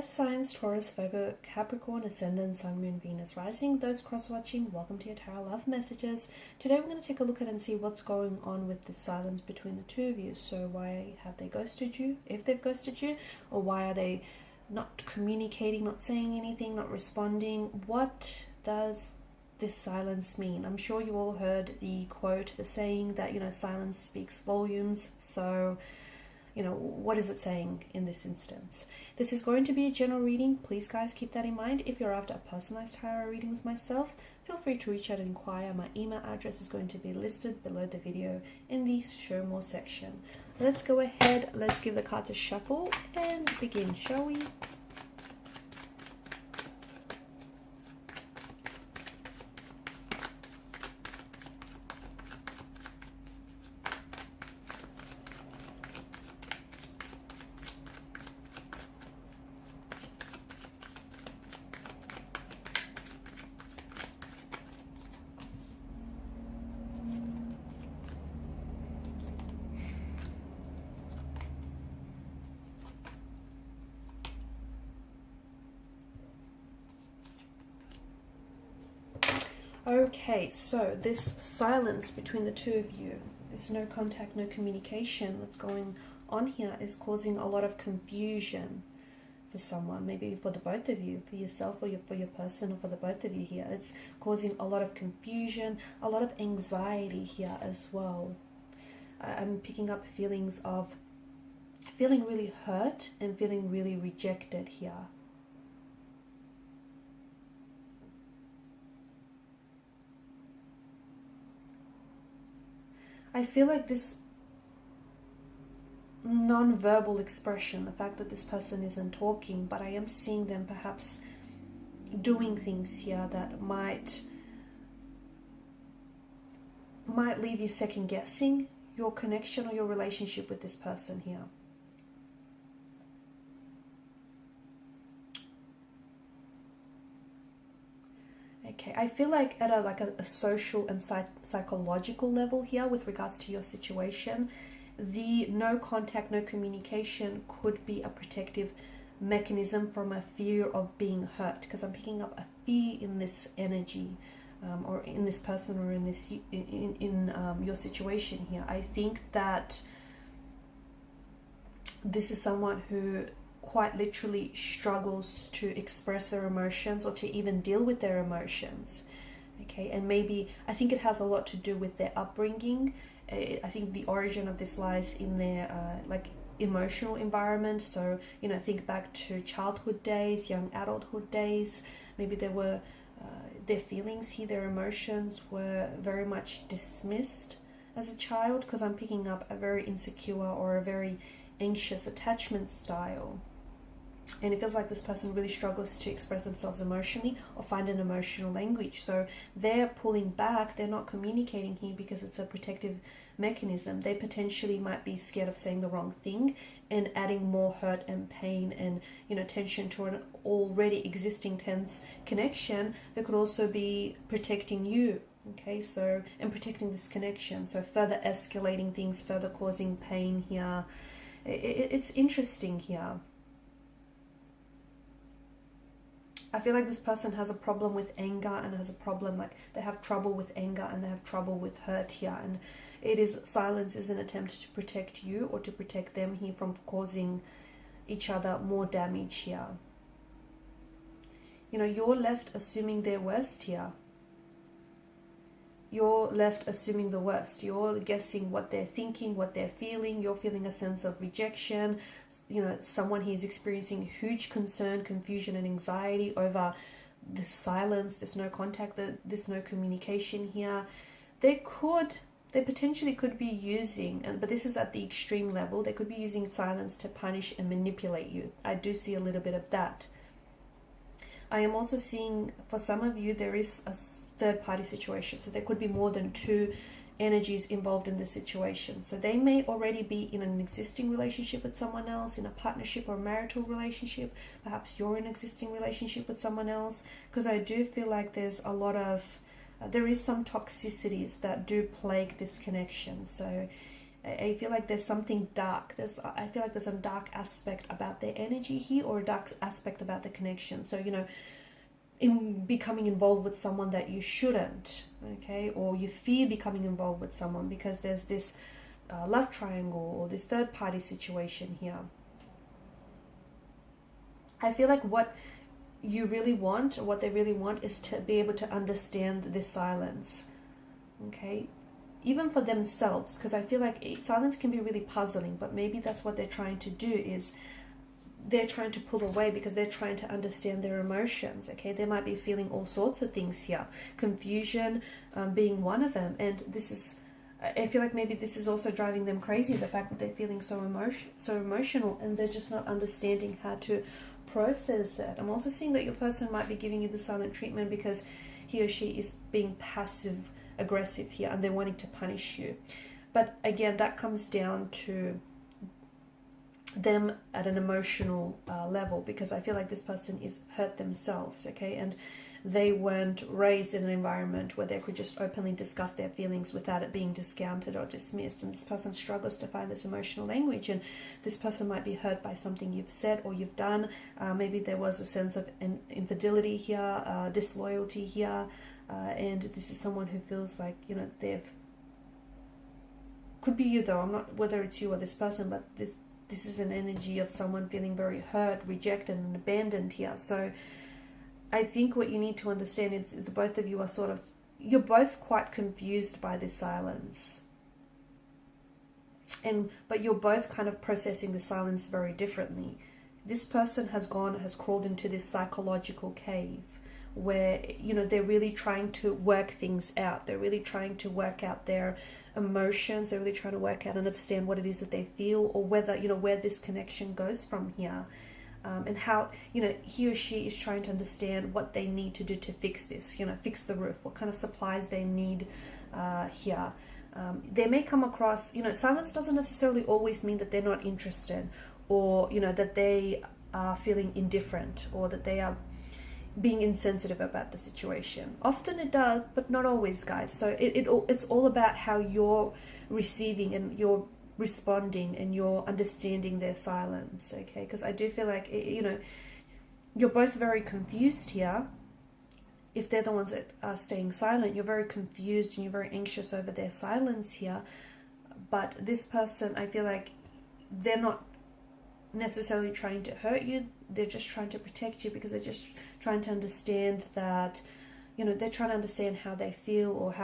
Earth signs, Taurus, Virgo, Capricorn, Ascendant, Sun, Moon, Venus, Rising. Those cross-watching, welcome to your Tarot Love Messages. Today we're going to take a look at and see what's going on with the silence between the two of you. So why have they ghosted you, if they've ghosted you, or why are they not communicating, not saying anything, not responding? What does this silence mean? I'm sure you all heard the quote, the saying that, silence speaks volumes. So what is it saying in this instance? This is going to be a general reading. Please, guys, keep that in mind. If you're after a personalized tarot reading with myself, feel free to reach out and inquire. My email address is going to be listed below the video in the show more section. Let's go ahead. Let's give the cards a shuffle and begin, shall we? Okay, so this silence between the two of you, this no contact, no communication that's going on here is causing a lot of confusion for someone, maybe for the both of you, for yourself or for your person, or for the both of you here. It's causing a lot of confusion, a lot of anxiety here as well. I'm picking up feelings of feeling really hurt and feeling really rejected here. I feel like this non-verbal expression, the fact that this person isn't talking, but I am seeing them perhaps doing things here that might leave you second guessing your connection or your relationship with this person here. Okay, I feel like at a social and psychological level here with regards to your situation, the no contact, no communication could be a protective mechanism from a fear of being hurt, because I'm picking up a fear in this energy, or in this person, or in this your situation here. I think that this is someone who quite literally struggles to express their emotions or to even deal with their emotions. Okay, and maybe I think it has a lot to do with their upbringing. I think the origin of this lies in their emotional environment. So think back to childhood days, young adulthood days. Maybe there were their feelings here, their emotions were very much dismissed as a child, because I'm picking up a very insecure or a very anxious attachment style. And it feels like this person really struggles to express themselves emotionally or find an emotional language. So they're pulling back, they're not communicating here because it's a protective mechanism. They potentially might be scared of saying the wrong thing and adding more hurt and pain and tension to an already existing tense connection that could also be protecting you. Okay, so, and protecting this connection. So further escalating things, further causing pain here. It's interesting here. I feel like this person has a problem with anger and has a problem, like they have trouble with anger and they have trouble with hurt here. And silence is an attempt to protect you or to protect them here from causing each other more damage here. You're left assuming their worst here. You're left assuming the worst. You're guessing what they're thinking, what they're feeling. You're feeling a sense of rejection. Someone here is experiencing huge concern, confusion, and anxiety over this silence, this no contact, this no communication here. They potentially could be using, but this is at the extreme level, they could be using silence to punish and manipulate you. I do see a little bit of that. I am also seeing, for some of you, there is a third-party situation. So there could be more than two energies involved in this situation. So they may already be in an existing relationship with someone else, in a partnership or marital relationship. Perhaps you're in an existing relationship with someone else, because I do feel like there's a lot of, there is some toxicities that do plague this connection. So I feel like there's something dark. I feel like there's a dark aspect about their energy here, or a dark aspect about the connection. So, you know, in becoming involved with someone that you shouldn't, okay, or you fear becoming involved with someone because there's this love triangle or this third party situation here. I feel like what you really want, or what they really want, is to be able to understand this silence, okay, even for themselves, because I feel like silence can be really puzzling, but maybe that's what they're trying to do, is they're trying to pull away because they're trying to understand their emotions, okay. They might be feeling all sorts of things here, confusion being one of them, and this is, I feel like maybe this is also driving them crazy, the fact that they're feeling so emotional, and they're just not understanding how to process it. I'm also seeing that your person might be giving you the silent treatment because he or she is being passive aggressive here, and they're wanting to punish you. But again, that comes down to them at an emotional level, because I feel like this person is hurt themselves, okay, and they weren't raised in an environment where they could just openly discuss their feelings without it being discounted or dismissed, and this person struggles to find this emotional language, and this person might be hurt by something you've said or you've done. Maybe there was a sense of infidelity here, disloyalty here, and this is someone who feels like, you know, could be you though, I'm not whether it's you or this person, but this is an energy of someone feeling very hurt, rejected and abandoned here. So I think what you need to understand is the both of you are you're both quite confused by this silence, but you're both kind of processing the silence very differently. This person has crawled into this psychological cave where, you know, they're really trying to work things out. They're really trying to work out their emotions. They're really trying to work out and understand what it is that they feel, or whether, you know, where this connection goes from here. And how, you know, he or she is trying to understand what they need to do to fix this, you know, fix the roof, what kind of supplies they need here. They may come across, you know, silence doesn't necessarily always mean that they're not interested, or, you know, that they are feeling indifferent, or that they are being insensitive about the situation. Often it does, but not always, guys. So it's all about how you're receiving and you're responding and you're understanding their silence, okay? Because I do feel like, you know, you're both very confused here. If they're the ones that are staying silent, you're very confused and you're very anxious over their silence here. But this person, I feel like they're not necessarily trying to hurt you. They're just trying to protect you, because they're just trying to understand that, you know, they're trying to understand how they feel or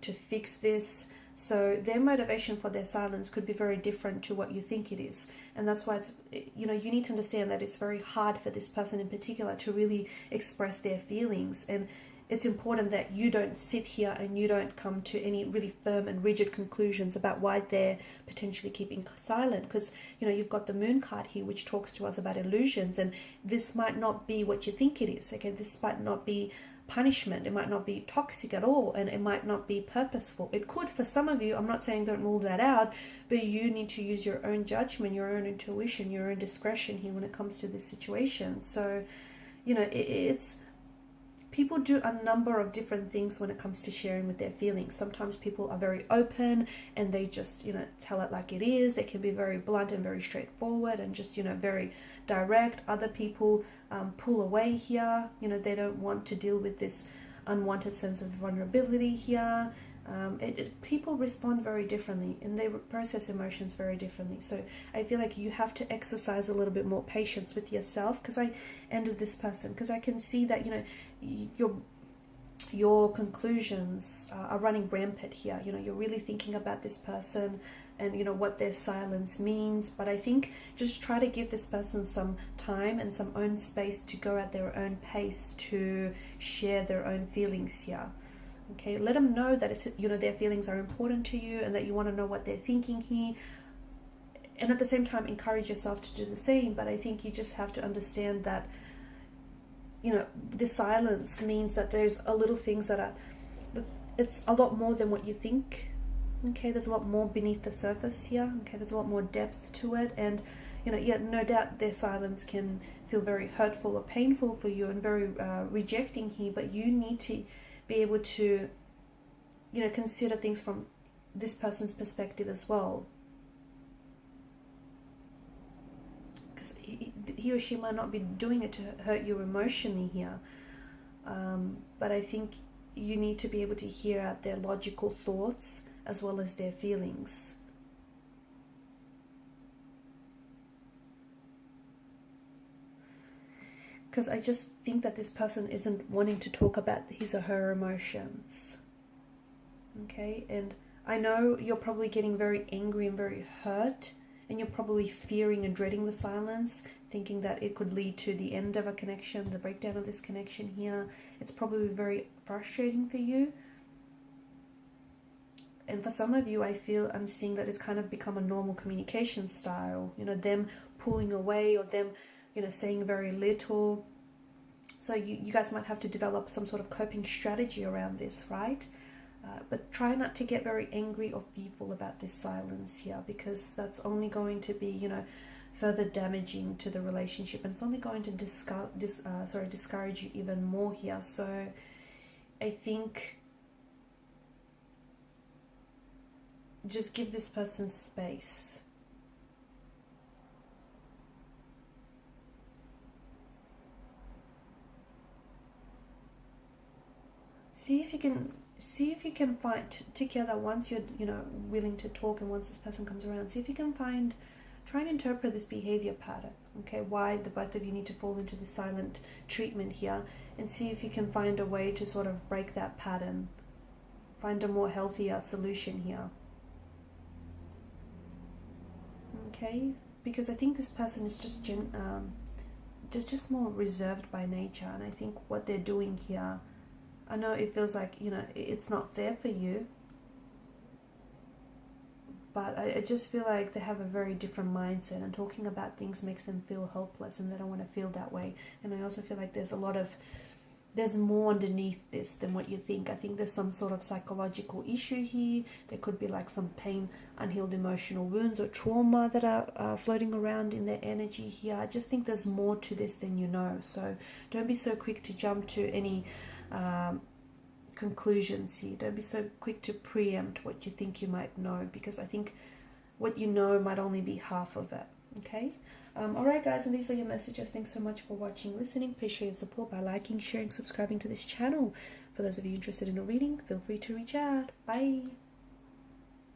to fix this. So their motivation for their silence could be very different to what you think it is. And that's why it's, you know, you need to understand that it's very hard for this person in particular to really express their feelings. And it's important that you don't sit here and you don't come to any really firm and rigid conclusions about why they're potentially keeping silent. Because, you know, you've got the moon card here, which talks to us about illusions. And this might not be what you think it is, okay? This might not be punishment, it might not be toxic at all, and it might not be purposeful. It could for some of you. I'm not saying don't rule that out, but you need to use your own judgment, your own intuition, your own discretion here when it comes to this situation. So, you know, it's people do a number of different things when it comes to sharing with their feelings. Sometimes people are very open and they just, you know, tell it like it is. They can be very blunt and very straightforward and just, you know, very direct. Other people pull away here. You know, they don't want to deal with this unwanted sense of vulnerability here. People respond very differently and they process emotions very differently. So I feel like you have to exercise a little bit more patience with yourself, because I ended this person because I can see that, you know, your conclusions are running rampant here. You know, you're really thinking about this person and, you know, what their silence means. But I think just try to give this person some time and some own space to go at their own pace to share their own feelings here. Okay, let them know that it's, you know, their feelings are important to you and that you want to know what they're thinking here. And at the same time, encourage yourself to do the same. But I think you just have to understand that, you know, the silence means that there's a little things that are, it's a lot more than what you think. Okay, there's a lot more beneath the surface here. Okay, there's a lot more depth to it. And, you know, yeah, no doubt their silence can feel very hurtful or painful for you and very rejecting here. But you need to be able to, you know, consider things from this person's perspective as well. he or she might not be doing it to hurt you emotionally here. But I think you need to be able to hear out their logical thoughts as well as their feelings. Because I just think that this person isn't wanting to talk about his or her emotions. Okay, and I know you're probably getting very angry and very hurt, and you're probably fearing and dreading the silence, thinking that it could lead to the end of a connection, the breakdown of this connection here. It's probably very frustrating for you. And for some of you, I'm seeing that it's kind of become a normal communication style, you know, them pulling away or them, you know, saying very little. So you guys might have to develop some sort of coping strategy around this, right? But try not to get very angry or fearful about this silence here, because that's only going to be, you know, further damaging to the relationship, and it's only going to discourage you even more here. So I think just give this person space. See if you can find together, once you're, you know, willing to talk, and once this person comes around, see if you can try and interpret this behavior pattern. Okay, why the both of you need to fall into the silent treatment here, and see if you can find a way to sort of break that pattern, find a more healthier solution here. Okay, because I think this person is just more reserved by nature, and I think what they're doing here, I know it feels like, you know, it's not fair for you, but I just feel like they have a very different mindset, and talking about things makes them feel hopeless, and they don't want to feel that way. And I also feel like there's more underneath this than what you think. I think there's some sort of psychological issue here. There could be like some pain, unhealed emotional wounds or trauma that are floating around in their energy here. I just think there's more to this than you know. So don't be so quick to jump to any conclusions here. Don't be so quick to preempt what you think you might know, because I think what you know might only be half of it. Okay, alright guys, and these are your messages. Thanks so much for watching, listening. Please show your support by liking, sharing, subscribing to this channel. For those of you interested in a reading, feel free to reach out. Bye.